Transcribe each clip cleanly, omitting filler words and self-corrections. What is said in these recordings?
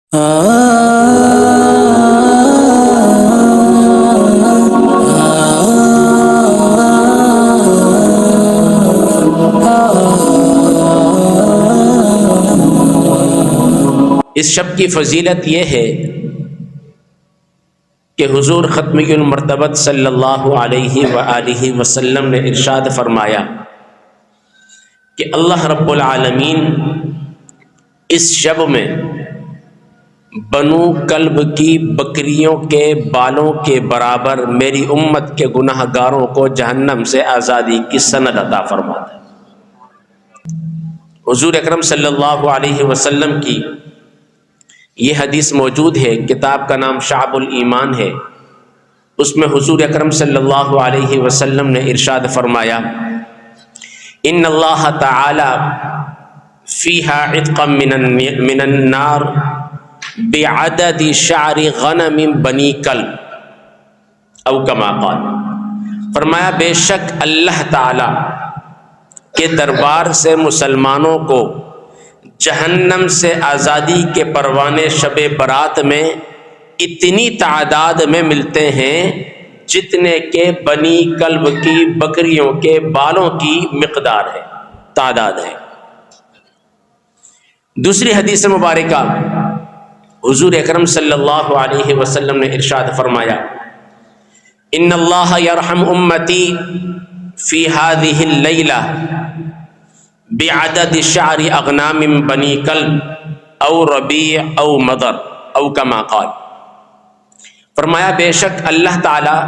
اس شب کی فضیلت یہ ہے کہ حضور ختمی المرتبت صلی اللہ علیہ وآلہ وسلم نے ارشاد فرمایا کہ اللہ رب العالمین اس شب میں بنو کلب کی بکریوں کے بالوں کے برابر میری امت کے گناہ گاروں کو جہنم سے آزادی کی سند عطا فرماتا ہے۔ حضور اکرم صلی اللہ علیہ وسلم کی یہ حدیث موجود ہے، کتاب کا نام شعب الایمان ہے، اس میں حضور اکرم صلی اللہ علیہ وسلم نے ارشاد فرمایا ان اللہ تعالی فیہا عتقا من النار بعدد شعر غنم بنی کلب او کما قال، فرمایا بے شک اللہ تعالی کے دربار سے مسلمانوں کو جہنم سے آزادی کے پروانے شب برات میں اتنی تعداد میں ملتے ہیں جتنے کہ بنی کلب کی بکریوں کے بالوں کی مقدار ہے، تعداد ہے۔ دوسری حدیث مبارکہ حضور اکرم صلی اللہ علیہ وسلم نے ارشاد فرمایا ان اللہ یرحم امتی فی ہذہ اللیلہ بعدد شعر اغنام بنی کلب او ربیع او مضر او کما قال، فرمایا بے شک اللہ تعالی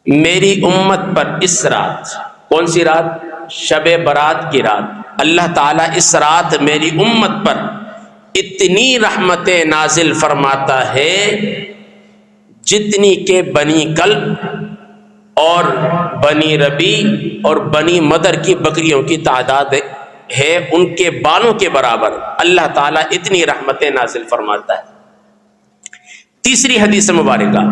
میری امت پر اس رات، کون سی رات؟ شب برات کی رات، اللہ تعالی اس رات میری امت پر اتنی رحمتیں نازل فرماتا ہے جتنی کہ بنی کلب اور بنی ربی اور بنی مدر کی بکریوں کی تعداد ہے، ان کے بالوں کے برابر اللہ تعالیٰ اتنی رحمتیں نازل فرماتا ہے۔ تیسری حدیث مبارکہ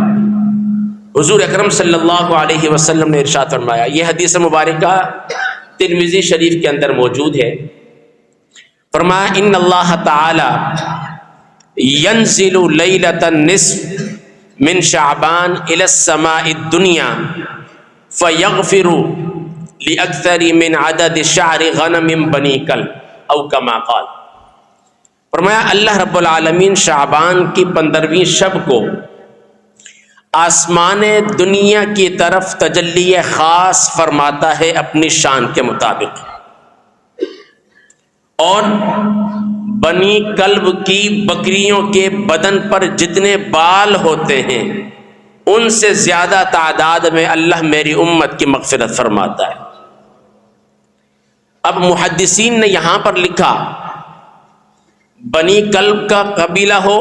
حضور اکرم صلی اللہ علیہ وسلم نے ارشاد فرمایا، یہ حدیث مبارکہ ترمذی شریف کے اندر موجود ہے، فرمایا ان اللہ تعالی ینزل لیلۃ النصف من شعبان الی السماء الدنیا فیغفر لأکثر من عدد شعر غنم بنی کلب او کما قال، فرمایا اللہ رب العالمین شعبان کی 15ویں شب کو آسمان دنیا کی طرف تجلی خاص فرماتا ہے اپنی شان کے مطابق، اور بنی کلب کی بکریوں کے بدن پر جتنے بال ہوتے ہیں ان سے زیادہ تعداد میں اللہ میری امت کی مغفرت فرماتا ہے۔ اب محدثین نے یہاں پر لکھا بنی کلب کا قبیلہ ہو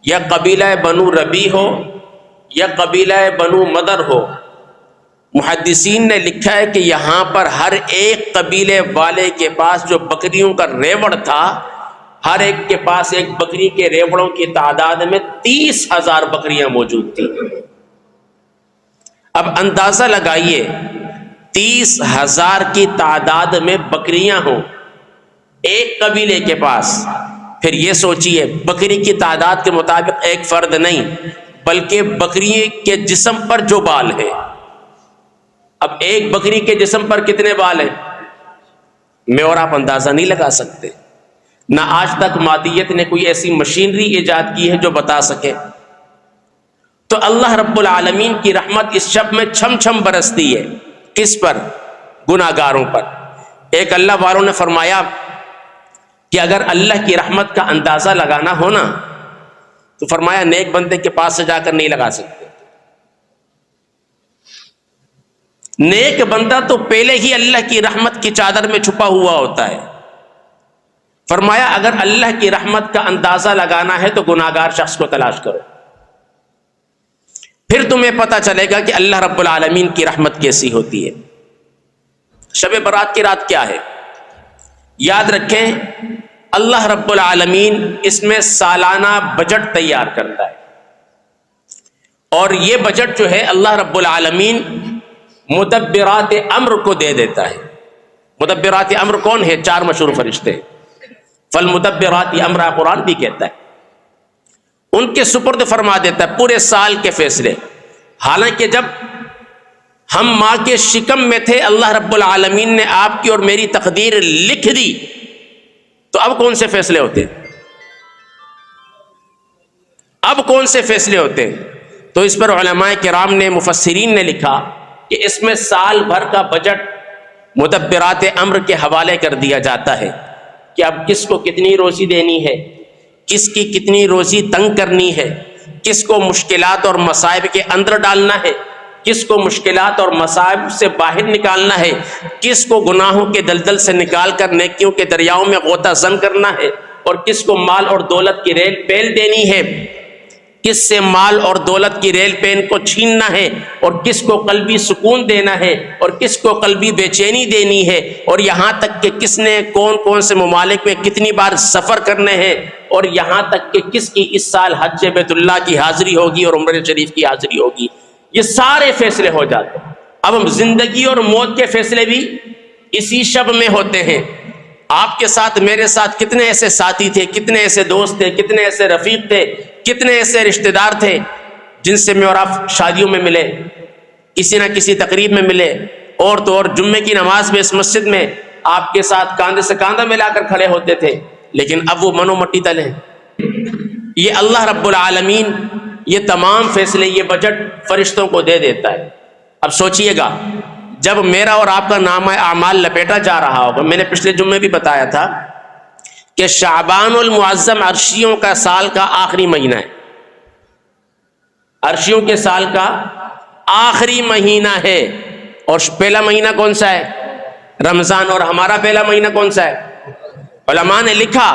یا قبیلہ بنو ربی ہو یا قبیلہ بنو مدر ہو، محدثین نے لکھا ہے کہ یہاں پر ہر ایک قبیلے والے کے پاس جو بکریوں کا ریوڑ تھا، ہر ایک کے پاس ایک بکری کے ریوڑوں کی تعداد میں 30,000 بکریاں موجود تھیں۔ اب اندازہ لگائیے 30,000 کی تعداد میں بکریاں ہوں ایک قبیلے کے پاس، پھر یہ سوچئے بکری کی تعداد کے مطابق ایک فرد نہیں بلکہ بکری کے جسم پر جو بال ہے، اب ایک بکری کے جسم پر کتنے بال ہیں میں اور آپ اندازہ نہیں لگا سکتے، نہ آج تک مادیت نے کوئی ایسی مشینری ایجاد کی ہے جو بتا سکے۔ تو اللہ رب العالمین کی رحمت اس شب میں چھم چھم برستی ہے، کس پر؟ گناہ گاروں پر۔ ایک اللہ والوں نے فرمایا کہ اگر اللہ کی رحمت کا اندازہ لگانا ہو نا تو فرمایا نیک بندے کے پاس سے جا کر نہیں لگا سکتے، نیک بندہ تو پہلے ہی اللہ کی رحمت کی چادر میں چھپا ہوا ہوتا ہے۔ فرمایا اگر اللہ کی رحمت کا اندازہ لگانا ہے تو گناہگار شخص کو تلاش کرو، پھر تمہیں پتہ چلے گا کہ اللہ رب العالمین کی رحمت کیسی ہوتی ہے۔ شب برات کی رات کیا ہے؟ یاد رکھیں اللہ رب العالمین اس میں سالانہ بجٹ تیار کرتا ہے، اور یہ بجٹ جو ہے اللہ رب العالمین مدبرات امر کو دے دیتا ہے۔ مدبرات امر کون ہے؟ 4 مشہور فرشتے، فالمدبرات امرا قرآن بھی کہتا ہے، ان کے سپرد فرما دیتا ہے پورے سال کے فیصلے۔ حالانکہ جب ہم ماں کے شکم میں تھے اللہ رب العالمین نے آپ کی اور میری تقدیر لکھ دی، تو اب کون سے فیصلے ہوتے؟ اب کون سے فیصلے ہوتے؟ تو اس پر علماء کرام نے، مفسرین نے لکھا کہ اس میں سال بھر کا بجٹ مدبرات امر کے حوالے کر دیا جاتا ہے کہ اب کس کو کتنی روزی دینی ہے، کس کی کتنی روزی تنگ کرنی ہے، کس کو مشکلات اور مصائب کے اندر ڈالنا ہے، کس کو مشکلات اور مصائب سے باہر نکالنا ہے، کس کو گناہوں کے دلدل سے نکال کر نیکیوں کے دریاؤں میں غوطہ زن کرنا ہے، اور کس کو مال اور دولت کی ریل پیل دینی ہے، کس سے مال اور دولت کی ریل پین کو چھیننا ہے، اور کس کو قلبی سکون دینا ہے، اور کس کو قلبی بے چینی دینی ہے، اور یہاں تک کہ کس نے کون کون سے ممالک میں کتنی بار سفر کرنے ہیں، اور یہاں تک کہ کس کی اس سال حج بیت اللہ کی حاضری ہوگی اور عمرہ شریف کی حاضری ہوگی، یہ سارے فیصلے ہو جاتے ہیں۔ اب ہم زندگی اور موت کے فیصلے بھی اسی شب میں ہوتے ہیں۔ آپ کے ساتھ میرے ساتھ کتنے ایسے ساتھی تھے، کتنے ایسے دوست تھے، کتنے ایسے رفیق تھے، کتنے ایسے رشتہ دار تھے جن سے میں اور آپ شادیوں میں ملے، کسی نہ کسی تقریب میں ملے، اور تو اور جمعے کی نماز میں اس مسجد میں آپ کے ساتھ کاندھے سے کاندھا ملا کر کھڑے ہوتے تھے، لیکن اب وہ منو مٹی تلے ہیں۔ یہ اللہ رب العالمین یہ تمام فیصلے، یہ بجٹ فرشتوں کو دے دیتا ہے۔ اب سوچئے گا، جب میرا اور آپ کا نامہ اعمال لپیٹا جا رہا ہوگا، میں نے پچھلے جمعے بھی بتایا تھا کہ شعبان المعظم عرشیوں کا سال کا آخری مہینہ ہے، عرشیوں کے سال کا آخری مہینہ ہے، اور پہلا مہینہ کون سا ہے؟ رمضان، اور ہمارا پہلا مہینہ کون سا ہے؟ علماء نے لکھا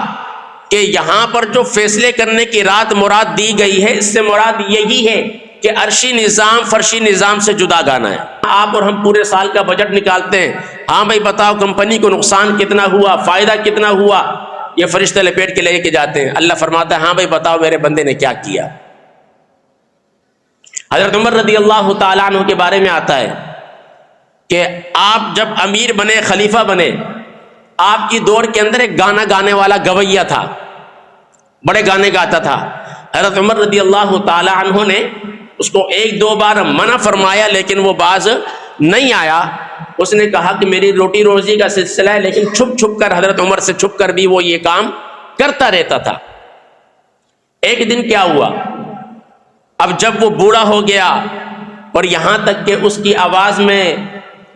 کہ یہاں پر جو فیصلے کرنے کی رات مراد دی گئی ہے، اس سے مراد یہی ہے کہ عرشی نظام فرشی نظام سے جدا گانا ہے۔ آپ اور ہم پورے سال کا بجٹ نکالتے ہیں، ہاں بھائی بتاؤ کمپنی کو نقصان کتنا ہوا، فائدہ کتنا ہوا، یہ فرشتے لپیٹ کے لے کے جاتے ہیں۔ اللہ فرماتا ہے ہاں بھائی بتاؤ میرے بندے نے کیا کیا۔ حضرت عمر رضی اللہ تعالیٰ عنہ کے بارے میں آتا ہے کہ آپ جب امیر بنے، خلیفہ بنے، آپ کی دور کے اندر ایک گانا گانے والا گویہ تھا، بڑے گانے گاتا تھا۔ حضرت عمر رضی اللہ تعالیٰ عنہ نے اس کو ایک دو بار منع فرمایا، لیکن وہ باز نہیں آیا۔ اس نے کہا کہ میری روٹی روزی کا سلسلہ ہے، لیکن چھپ چھپ کر، حضرت عمر سے چھپ کر بھی وہ یہ کام کرتا رہتا تھا۔ ایک دن کیا ہوا، اب جب وہ بوڑھا ہو گیا اور یہاں تک کہ اس کی آواز میں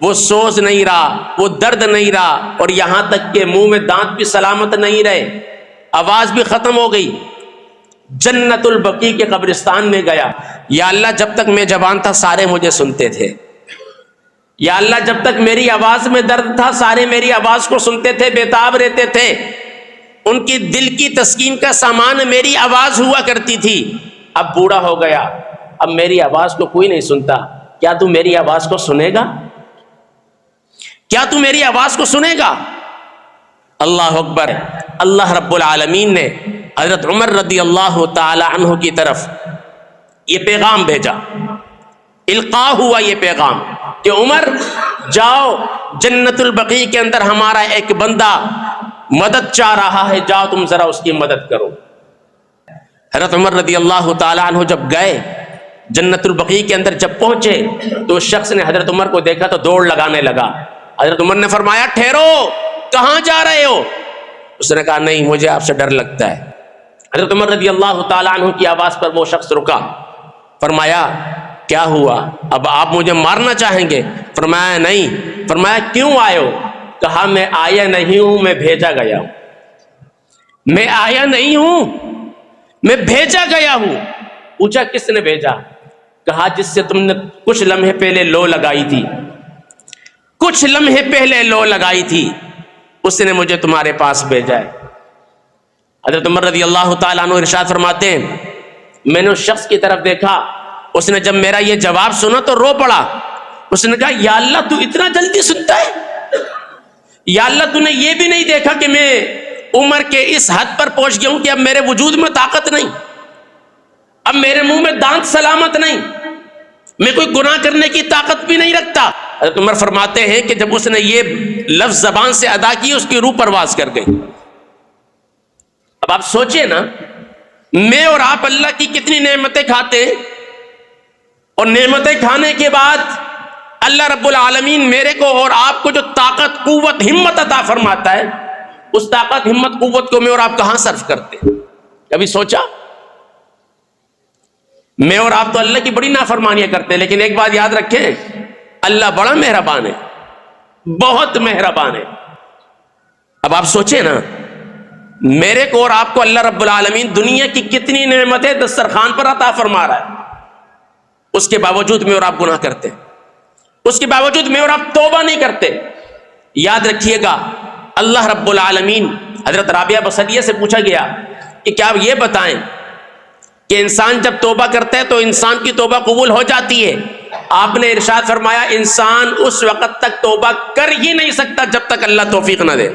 وہ سوز نہیں رہا، وہ درد نہیں رہا، اور یہاں تک کہ منہ میں دانت بھی سلامت نہیں رہے، آواز بھی ختم ہو گئی، جنت البقیع کے قبرستان میں گیا۔ یا اللہ جب تک میں جوان تھا سارے مجھے سنتے تھے، یا اللہ جب تک میری آواز میں درد تھا سارے میری آواز کو سنتے تھے، بیتاب رہتے تھے، ان کی دل کی تسکین کا سامان میری آواز ہوا کرتی تھی۔ اب بوڑھا ہو گیا، اب میری آواز کو کوئی نہیں سنتا، کیا تو میری آواز کو سنے گا؟ کیا تو میری آواز کو سنے گا؟ اللہ اکبر۔ اللہ رب العالمین نے حضرت عمر رضی اللہ تعالی عنہ کی طرف یہ پیغام بھیجا، القاء ہوا یہ پیغام کہ عمر جاؤ، جنت البقیع کے اندر ہمارا ایک بندہ مدد چاہ رہا ہے، جاؤ تم ذرا اس کی مدد کرو۔ حضرت عمر رضی اللہ تعالی عنہ جب گئے جنت البقیع کے اندر، جب پہنچے تو اس شخص نے حضرت عمر کو دیکھا تو دوڑ لگانے لگا۔ حضرت عمر نے فرمایا ٹھہرو، کہاں جا رہے ہو؟ اس نے کہا نہیں مجھے آپ سے ڈر لگتا ہے۔ حضرت عمر رضی اللہ تعالی عنہ کی آواز پر وہ شخص رکا، فرمایا کیا ہوا، اب آپ مجھے مارنا چاہیں گے؟ فرمایا نہیں۔ فرمایا کیوں آئے ہو؟ کہا میں آیا نہیں ہوں، میں بھیجا گیا ہوں۔ میں آیا نہیں ہوں، میں بھیجا گیا ہوں۔ پوچھا کس نے بھیجا؟ کہا جس سے تم نے کچھ لمحے پہلے لو لگائی تھی، کچھ لمحے پہلے لو لگائی تھی، اس نے مجھے تمہارے پاس بھیجا ہے۔ حضرت عمر رضی اللہ تعالیٰ عنہ ارشاد فرماتے ہیں میں نے اس شخص کی طرف دیکھا، اس نے جب میرا یہ جواب سنا تو رو پڑا۔ اس نے کہا یا اللہ تو اتنا جلدی سنتا ہے؟ یا اللہ تو نے یہ بھی نہیں دیکھا کہ میں عمر کے اس حد پر پہنچ گیا ہوں کہ اب میرے وجود میں طاقت نہیں، اب میرے منہ میں دانت سلامت نہیں، میں کوئی گناہ کرنے کی طاقت بھی نہیں رکھتا۔ حضرت عمر فرماتے ہیں کہ جب اس نے یہ لفظ زبان سے ادا کی اس کی روح پرواز کر گئی۔ اب آپ سوچیں نا، میں اور آپ اللہ کی کتنی نعمتیں کھاتے ہیں، اور نعمتیں کھانے کے بعد اللہ رب العالمین میرے کو اور آپ کو جو طاقت، قوت، ہمت عطا فرماتا ہے، اس طاقت، ہمت، قوت کو میں اور آپ کہاں صرف کرتے ہیں؟ کبھی سوچا؟ میں اور آپ تو اللہ کی بڑی نافرمانیاں کرتے ہیں، لیکن ایک بات یاد رکھیں، اللہ بڑا مہربان ہے، بہت مہربان ہے۔ اب آپ سوچیں نا، میرے کو اور آپ کو اللہ رب العالمین دنیا کی کتنی نعمتیں دسترخوان پر عطا فرما رہا ہے، اس کے باوجود میں اور آپ گناہ کرتے ہیں، اس کے باوجود میں اور آپ توبہ نہیں کرتے۔ یاد رکھیے گا، اللہ رب العالمین، حضرت رابعہ بصریہ سے پوچھا گیا کہ کیا آپ یہ بتائیں کہ انسان جب توبہ کرتا ہے تو انسان کی توبہ قبول ہو جاتی ہے؟ آپ نے ارشاد فرمایا، انسان اس وقت تک توبہ کر ہی نہیں سکتا جب تک اللہ توفیق نہ دے۔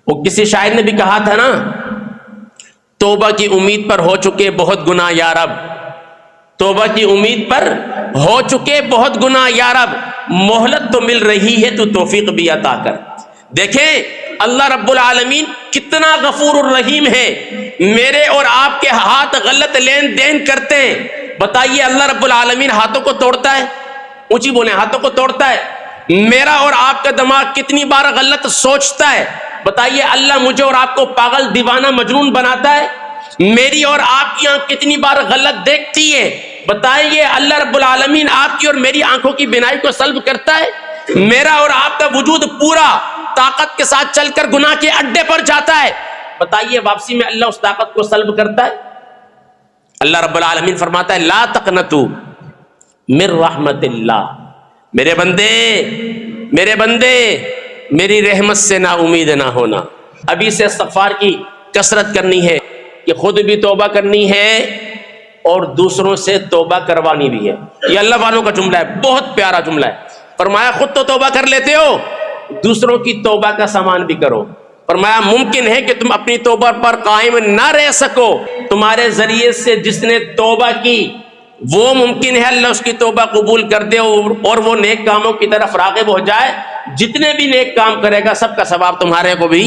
وہ کسی شاعر نے بھی کہا تھا نا، توبہ کی امید پر ہو چکے بہت گناہ یا رب، توبہ کی امید پر ہو چکے بہت گناہ یا رب، مہلت تو مل رہی ہے تو توفیق بھی عطا کر۔ دیکھیں اللہ رب العالمین کتنا غفور الرحیم ہے، میرے اور آپ کے ہاتھ غلط لین دین کرتے ہیں، بتائیے اللہ رب العالمین ہاتھوں کو توڑتا ہے؟ اونچی بولیں، ہاتھوں کو توڑتا ہے؟ میرا اور آپ کا دماغ کتنی بار غلط سوچتا ہے، بتائیے اللہ مجھے اور آپ کو پاگل، دیوانہ، مجنون بناتا ہے؟ میری اور آپ کی آنکھ کتنی بار غلط دیکھتی ہے، بتائیے اللہ رب العالمین آپ کی اور میری آنکھوں کی بینائی کو سلب کرتا ہے؟ میرا اور آپ کا وجود پورا طاقت کے ساتھ چل کر گناہ کے اڈے پر جاتا ہے، بتائیے واپسی میں اللہ اس طاقت کو سلب کرتا ہے؟ اللہ رب العالمین فرماتا ہے، لا تقنطوا من رحمت اللہ، میرے بندے، میرے بندے، میری رحمت سے نا امید نہ ہونا۔ ابھی سے استغفار کی کثرت کرنی ہے کہ خود بھی توبہ کرنی ہے اور دوسروں سے توبہ کروانی بھی ہے۔ یہ اللہ والوں کا جملہ ہے، بہت پیارا جملہ ہے۔ فرمایا خود تو توبہ کر لیتے ہو، دوسروں کی توبہ کا سامان بھی کرو۔ فرمایا ممکن ہے کہ تم اپنی توبہ پر قائم نہ رہ سکو، تمہارے ذریعے سے جس نے توبہ کی وہ ممکن ہے اللہ اس کی توبہ قبول کر دے اور وہ نیک کاموں کی طرف راغب ہو جائے۔ جتنے بھی نیک کام کرے گا سب کا ثواب تمہارے کو بھی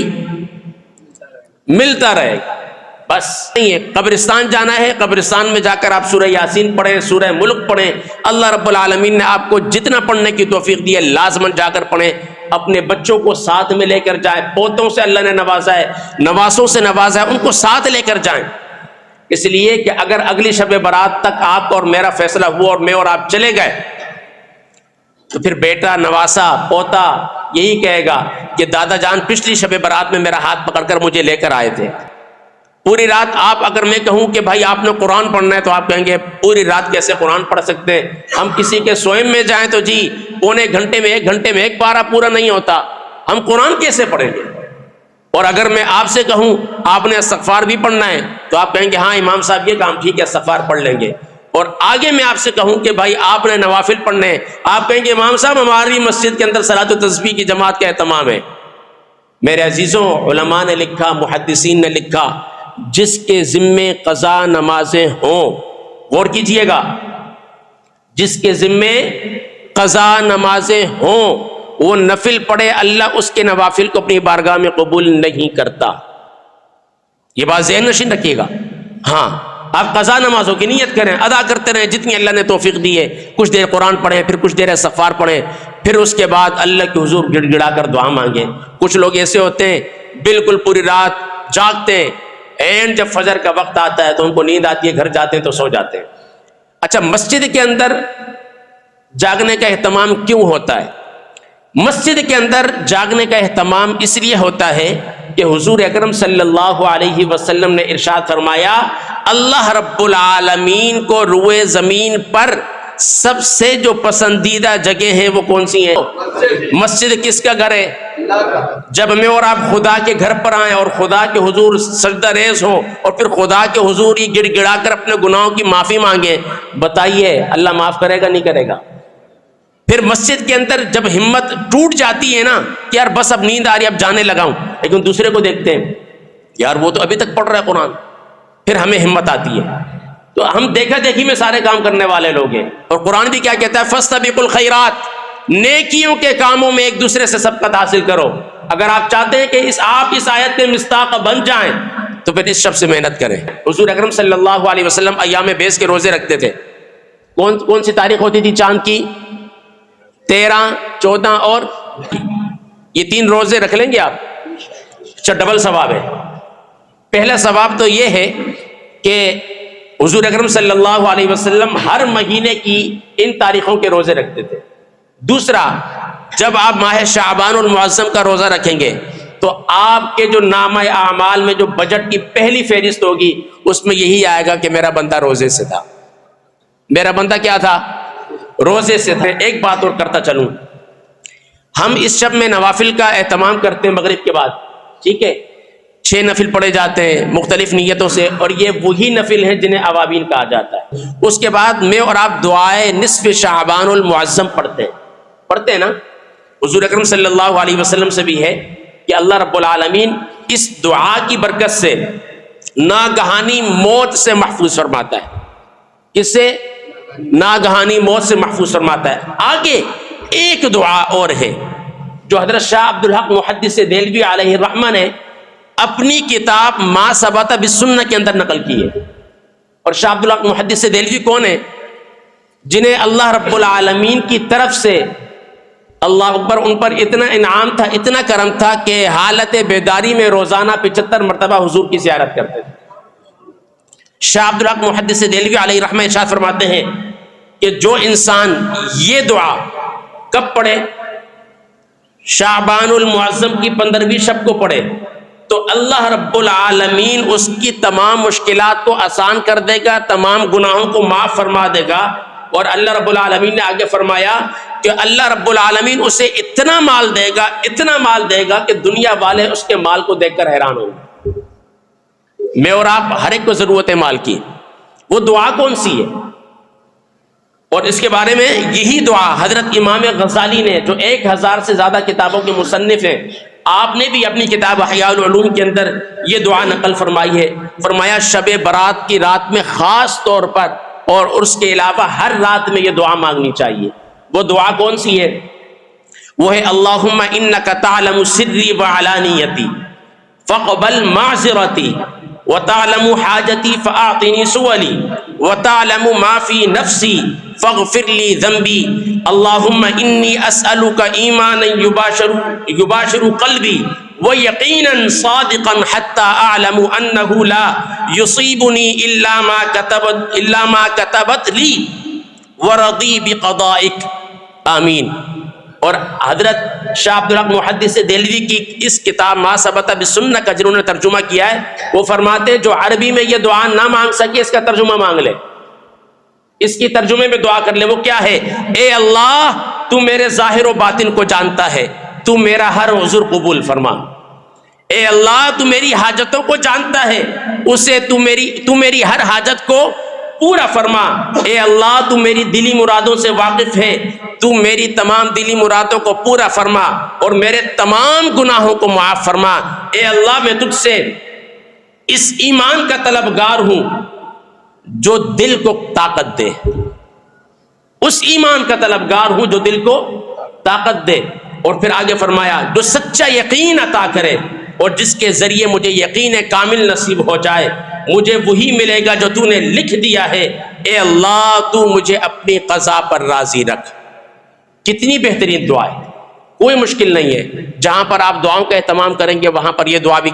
ملتا رہے گا۔ بس نہیں ہے، قبرستان جانا ہے، قبرستان میں جا کر آپ سورہ یاسین پڑھیں، سورہ ملک پڑھیں، اللہ رب العالمین نے آپ کو جتنا پڑھنے کی توفیق دی ہے لازماً جا کر پڑھیں۔ اپنے بچوں کو ساتھ میں لے کر جائیں، پوتوں سے اللہ نے نوازا ہے، نواسوں سے نوازا ہے، ان کو ساتھ لے کر جائیں، اس لیے کہ اگر اگلی شب برات تک آپ اور میرا فیصلہ ہوا اور میں اور آپ چلے گئے تو پھر بیٹا، نواسا، پوتا یہی کہے گا کہ دادا جان پچھلی شب برات میں میرا ہاتھ پکڑ کر مجھے لے کر آئے تھے۔ پوری رات آپ، اگر میں کہوں کہ بھائی آپ نے قرآن پڑھنا ہے تو آپ کہیں گے پوری رات کیسے قرآن پڑھ سکتے ہیں؟ ہم کسی کے سوئم میں جائیں تو جی پونے گھنٹے میں، ایک گھنٹے میں ایک پارہ پورا نہیں ہوتا، ہم قرآن کیسے پڑھیں گے؟ اور اگر میں آپ سے کہوں آپ نے استغفار بھی پڑھنا ہے تو آپ کہیں گے ہاں امام صاحب یہ کام ٹھیک ہے، استغفار پڑھ لیں گے۔ اور آگے میں آپ سے کہوں کہ بھائی آپ نے نوافل پڑھنے ہیں، آپ کہیں گے امام صاحب ہماری مسجد کے اندر صلاۃ و تسبیح کی جماعت کا اہتمام ہے۔ میرے عزیزوں، علماء نے لکھا، محدثین نے لکھا، جس کے ذمے قضا نمازیں ہوں، غور کیجئے گا، جس کے ذمے قضا نمازیں ہوں وہ نفل پڑھے، اللہ اس کے نوافل کو اپنی بارگاہ میں قبول نہیں کرتا۔ یہ بات ذہن نشین رکھیے گا۔ ہاں آپ قضا نمازوں کی نیت کریں، ادا کرتے رہیں جتنی اللہ نے توفیق دی ہے، کچھ دیر قرآن پڑھیں، پھر کچھ دیر استغفار پڑھیں، پھر اس کے بعد اللہ کے حضور گڑ گڑا کر دعا مانگیں۔ کچھ لوگ ایسے ہوتے ہیں بالکل پوری رات جاگتے ہیں، اینڈ جب فجر کا وقت آتا ہے تو ان کو نیند آتی ہے، گھر جاتے ہیں تو سو جاتے ہیں۔ اچھا، مسجد کے اندر جاگنے کا اہتمام کیوں ہوتا ہے؟ مسجد کے اندر جاگنے کا اہتمام اس لیے ہوتا ہے کہ حضور اکرم صلی اللہ علیہ وسلم نے ارشاد فرمایا، اللہ رب العالمین کو روئے زمین پر سب سے جو پسندیدہ جگہ ہیں وہ کون سی ہیں؟ مسجد کس کا گھر ہے؟ جب میں اور آپ خدا کے گھر پر آئیں اور خدا کے حضور سجدہ ریز ہوں اور پھر خدا کے حضور ہی گڑ گڑا کر اپنے گناہوں کی معافی مانگیں، بتائیے اللہ معاف کرے گا نہیں کرے گا؟ پھر مسجد کے اندر جب ہمت ٹوٹ جاتی ہے نا کہ یار بس اب نیند آ رہی ہے اب جانے لگا ہوں، لیکن دوسرے کو دیکھتے ہیں یار وہ تو ابھی تک پڑھ رہا ہے قرآن، پھر ہمیں ہمت آتی ہے۔ تو ہم دیکھا دیکھی میں سارے کام کرنے والے لوگ ہیں، اور قرآن بھی کیا کہتا ہے؟ فاستبقوا الخیرات، نیکیوں کے کاموں میں ایک دوسرے سے سبقت حاصل کرو۔ اگر آپ چاہتے ہیں کہ آپ اس آیت میں مصداق بن جائیں تو پھر اس شب سے محنت کریں۔ حضور اکرم صلی اللہ علیہ وسلم ایام بیس کے روزے رکھتے تھے۔ کون سی تاریخ ہوتی تھی چاند کی؟ 13، 14 اور یہ 3 روزے رکھ لیں گے آپ، اچھا ڈبل ثواب ہے۔ پہلا ثواب تو یہ ہے کہ حضور اکرم صلی اللہ علیہ وسلم ہر مہینے کی ان تاریخوں کے روزے رکھتے تھے۔ دوسرا، جب آپ ماہ شعبان المعظم کا روزہ رکھیں گے تو آپ کے جو نامہ اعمال میں جو بجٹ کی پہلی فہرست ہوگی اس میں یہی آئے گا کہ میرا بندہ روزے سے تھا، میرا بندہ کیا تھا؟ روزے سے تھا۔ ایک بات اور کرتا چلوں، ہم اس شب میں نوافل کا اہتمام کرتے ہیں مغرب کے بعد، ٹھیک ہے، 6 نفل پڑھے جاتے ہیں مختلف نیتوں سے، اور یہ وہی نفل ہیں جنہیں اوابین کہا جاتا ہے۔ اس کے بعد میں اور آپ دعائے نصف شعبان المعظم پڑھتے ہیں نا؟ حضور اکرم صلی اللہ علیہ وسلم سے بھی ہے کہ اللہ رب العالمین اس دعا کی برکت سے ناگہانی موت سے محفوظ فرماتا ہے۔ کس سے؟ ناگہانی موت سے محفوظ فرماتا ہے۔ آگے ایک دعا اور ہے جو حضرت شاہ عبدالحق محدث دہلوی علیہ الرحمہ نے اپنی کتاب ما ثبت بالسنہ کے اندر نقل کی ہے۔ اور شاہ عبدالحق محدث دہلوی کون ہے؟ جنہیں اللہ رب العالمین کی طرف سے اللہ اکبر ان پر اتنا انعام تھا، اتنا کرم تھا کہ حالت بیداری میں روزانہ 75 مرتبہ حضور کی زیارت کرتے تھے۔ شاہ عبدالحق محدث دہلوی علیہ الرحمہ ارشاد فرماتے ہیں کہ جو انسان یہ دعا کب پڑھے؟ شعبان المعظم کی 15ویں شب کو پڑھے تو اللہ رب العالمین اس کی تمام مشکلات کو آسان کر دے گا، تمام گناہوں کو معاف فرما دے گا۔ اور اللہ رب العالمین نے آگے فرمایا کہ اللہ رب العالمین اسے اتنا مال دے گا کہ دنیا والے اس کے مال کو دیکھ کر حیران ہوں گے۔ میں اور آپ ہر ایک کو ضرورت ہے مال کی، وہ دعا کون سی ہے؟ اور اس کے بارے میں یہی دعا حضرت امام غزالی نے، جو 1000 سے زیادہ کتابوں کے مصنف ہیں، آپ نے بھی اپنی کتاب احیاء العلوم کے اندر یہ دعا نقل فرمائی ہے۔ فرمایا شب برات کی رات میں خاص طور پر اور اس کے علاوہ ہر رات میں یہ دعا مانگنی چاہیے۔ وہ دعا کون سی ہے؟ وہ ہے اللہم انک تعلم سری وعلانیتی فاقبل معذرتی وتعلم حاجتی فاعطنی سؤلی وتعلم ما فی نفسی فاغفر لی ذنبی اللہم انی اسألک ایمانا یباشر قلبی ویقینا صادقا حتی اعلم انہ لا یصیبنی الا ما کتبت لی ورضی بقضائک آمین۔ اور حضرت شاہ عبدالحق محدث دہلوی کی اس کتاب ما ثبت بالسنہ کا جنہوں نے ترجمہ کیا ہے، وہ فرماتے ہیں جو عربی میں یہ دعا نہ مانگ سکے اس کا ترجمہ مانگ لے، اس کی ترجمے میں دعا کر لے۔ وہ کیا ہے؟ اے اللہ تو میرے ظاہر و باطن کو جانتا ہے، تو میرا ہر عذر قبول فرما۔ اے اللہ تو میری حاجتوں کو جانتا ہے، اسے تو میری ہر حاجت کو پورا فرما۔ اے اللہ تو میری دلی مرادوں سے واقف ہے، تو میری تمام دلی مرادوں کو پورا فرما اور میرے تمام گناہوں کو معاف فرما۔ اے اللہ میں تجھ سے اس ایمان کا طلبگار ہوں جو دل کو طاقت دے، اس ایمان کا طلبگار ہوں جو دل کو طاقت دے۔ اور پھر آگے فرمایا جو سچا یقین عطا کرے اور جس کے ذریعے مجھے یقین کامل نصیب ہو جائے، مجھے وہی ملے گا جو تو نے لکھ دیا ہے۔ اے اللہ تو مجھے اپنی قضا پر راضی رکھ۔ کتنی بہترین دعا ہے، کوئی مشکل نہیں ہے۔ جہاں پر آپ دعاؤں کا اہتمام کریں گے وہاں پر یہ دعا بھی